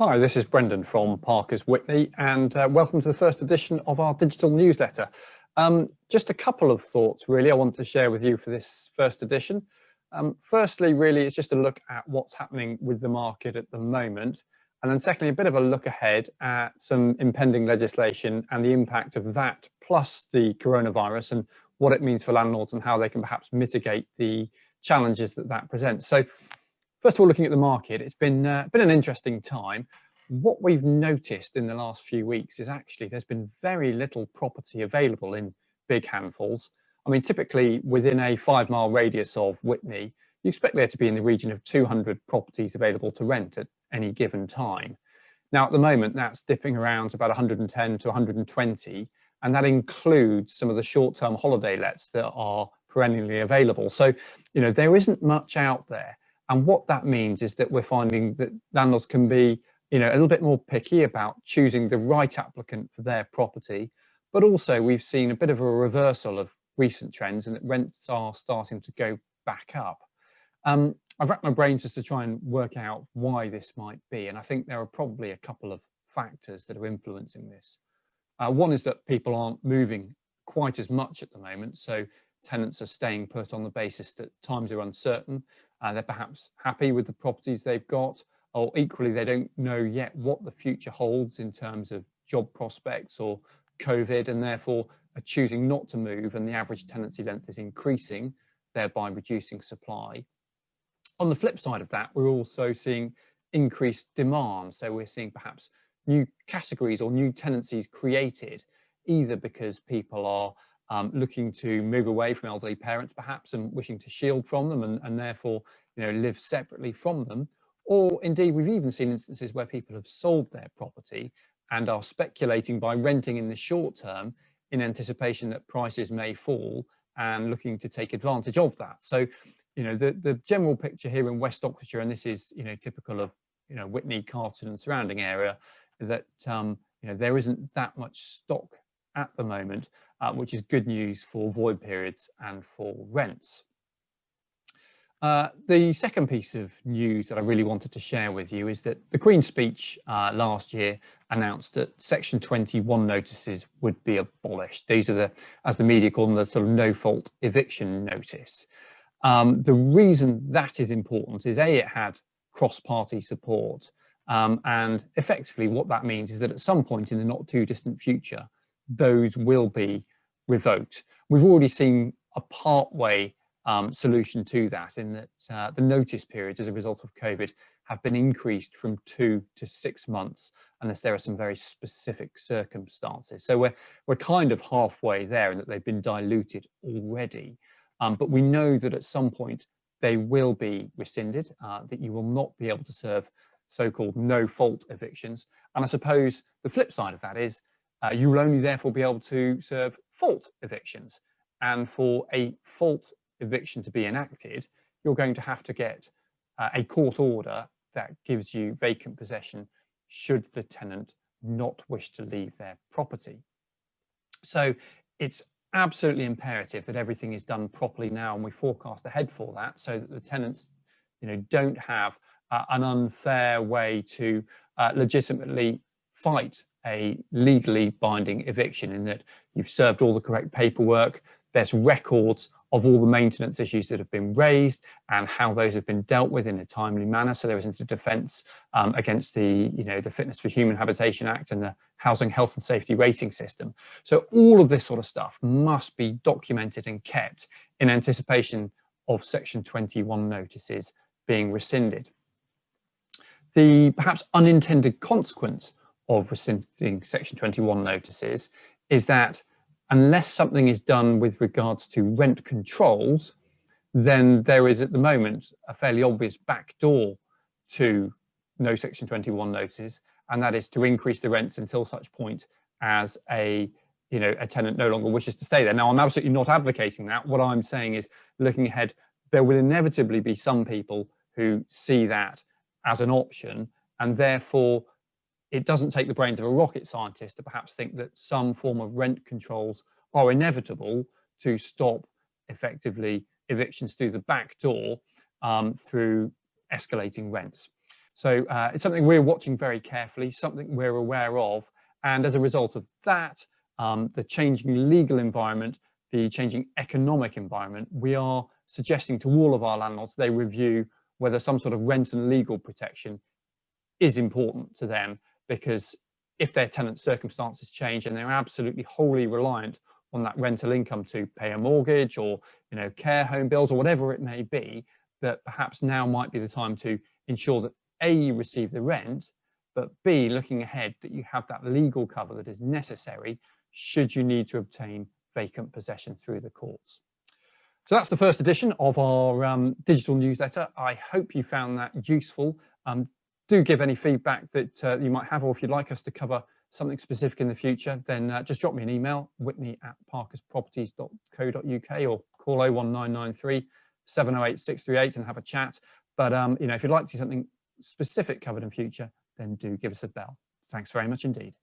Hi, this is Brendan from Parker's Witney, and welcome to the first edition of our digital newsletter. Just a couple of thoughts really I want to share with you for this first edition. Firstly, really, it's just a look at what's happening with the market at the moment. And then secondly, a bit of a look ahead at some impending legislation and the impact of that, plus the coronavirus and what it means for landlords and how they can perhaps mitigate the challenges that presents. So first of all, looking at the market, it's been an interesting time. What we've noticed in the last few weeks is actually there's been very little property available in big handfuls. I mean, typically within a 5-mile radius of Witney, you expect there to be in the region of 200 properties available to rent at any given time. Now, at the moment, that's dipping around to about 110 to 120, and that includes some of the short-term holiday lets that are perennially available. So, there isn't much out there. And what that means is that we're finding that landlords can be, a little bit more picky about choosing the right applicant for their property. But also we've seen a bit of a reversal of recent trends and that rents are starting to go back up. I've racked my brains just to try and work out why this might be. And I think there are probably a couple of factors that are influencing this. One is that people aren't moving quite as much at the moment. So tenants are staying put on the basis that times are uncertain. They're perhaps happy with the properties they've got, or equally they don't know yet what the future holds in terms of job prospects or COVID, and therefore are choosing not to move, and the average tenancy length is increasing, thereby reducing supply. On the flip side of that, we're also seeing increased demand. So we're seeing perhaps new categories or new tenancies created, either because people are looking to move away from elderly parents perhaps and wishing to shield from them and therefore live separately from them, or indeed we've even seen instances where people have sold their property and are speculating by renting in the short term in anticipation that prices may fall and looking to take advantage of that. So the general picture here in West Oxfordshire, and this is typical of Witney, Carterton and surrounding area, that there isn't that much stock at the moment, which is good news for void periods and for rents. The second piece of news that I really wanted to share with you is that the Queen's speech last year announced that Section 21 notices would be abolished. These are as the media call them, the sort of no-fault eviction notice. The reason that is important is it had cross-party support, and effectively what that means is that at some point in the not too distant future, those will be revoked. We've already seen a partway solution to that, in that the notice periods as a result of COVID have been increased from 2 to 6 months, unless there are some very specific circumstances. So we're kind of halfway there in that they've been diluted already. But we know that at some point they will be rescinded, that you will not be able to serve so-called no-fault evictions. And I suppose the flip side of that is you will only therefore be able to serve fault evictions. And for a fault eviction to be enacted, you're going to have to get a court order that gives you vacant possession should the tenant not wish to leave their property. So it's absolutely imperative that everything is done properly now, and we forecast ahead for that, so that the tenants don't have an unfair way to legitimately fight a legally binding eviction, in that you've served all the correct paperwork, there's records of all the maintenance issues that have been raised and how those have been dealt with in a timely manner. So there isn't a defence against the Fitness for Human Habitation Act and the Housing Health and Safety Rating System. So all of this sort of stuff must be documented and kept in anticipation of Section 21 notices being rescinded. The perhaps unintended consequence of rescinding Section 21 notices is that unless something is done with regards to rent controls, then there is at the moment a fairly obvious backdoor to no Section 21 notices, and that is to increase the rents until such point as a tenant no longer wishes to stay there. Now, I'm absolutely not advocating that. What I'm saying is, looking ahead, there will inevitably be some people who see that as an option, and therefore it doesn't take the brains of a rocket scientist to perhaps think that some form of rent controls are inevitable to stop effectively evictions through the back door through escalating rents. So it's something we're watching very carefully, something we're aware of. And as a result of that, the changing legal environment, the changing economic environment, we are suggesting to all of our landlords they review whether some sort of rent and legal protection is important to them, because if their tenant circumstances change and they're absolutely wholly reliant on that rental income to pay a mortgage or care home bills or whatever it may be, that perhaps now might be the time to ensure that A, you receive the rent, but B, looking ahead, that you have that legal cover that is necessary should you need to obtain vacant possession through the courts. So that's the first edition of our digital newsletter. I hope you found that useful. Do give any feedback that you might have, or if you'd like us to cover something specific in the future, then just drop me an email, whitney@parkersproperties.co.uk, or call 01993 708 638 and have a chat. But if you'd like to see something specific covered in future, then do give us a bell. Thanks very much indeed.